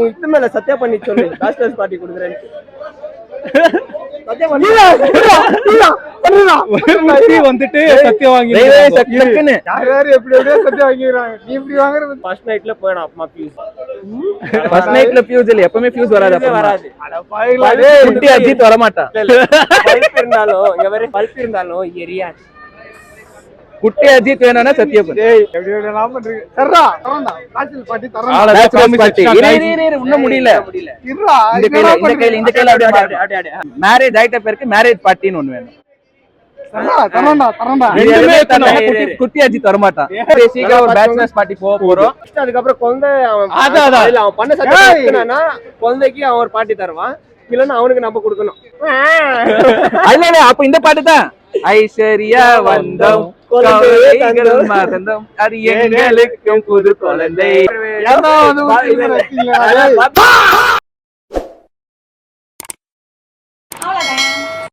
இது மேல சத்தியா பண்ணி சொல்லு பேச்சுலர்ஸ் பார்ட்டி கொடுக்குறேன்னு. வந்துட்டு சத்தியம் வாங்கி யாரு எப்படி எப்படியோ சத்தியம் வாங்கிடுறாங்க. நீ இப்படி வாங்குறது ஃபர்ஸ்ட் நைட்ல போயிடும் அப்பமா ஃபியூஸ். ஃபர்ஸ்ட் நைட்ல ஃபியூஸ் இல்ல, எப்பவுமே ஃபியூஸ் வராது. வராது. குட்டி அஜித் வர மாட்டான். பல்ப் இருந்தாலும் இங்க வேற பல்ப் இருந்தாலும் எரியாது. குட்டி அஜித் வேணும்னா சத்தியம் பண்ணு. எப்படி எப்படிலாம் பண்றீங்க. தர்றா தரண்டா காய்ச்சல் பாட்டி தரண்டா. இன்னும் முடியல. இருடா இந்த கையில அப்படியே மேரேஜ் ஆயிட்ட பேருக்கு மேரேஜ் பார்ட்டின்னு ஒண்ணு வேணும். தரண்டா குட்டி அஜித் வர மாட்டான். சீக்கிரம் ஒரு பேச்சுலர்ஸ் பார்ட்டி போறோம். அதுக்கப்புறம் குழந்தை அவன் பண்ண சத்தியம்னா குழந்தைக்கு அவன் ஒரு பார்ட்டி தருவான். இல்லன்னா அவனுக்கு நம்ம கொடுக்கணும். இல்ல அப்ப இந்த பாட்டு தான். ஐஸ்வர்யா வந்தோம் மறந்தோம் அது எங்களுக்கும் புது குழந்தை.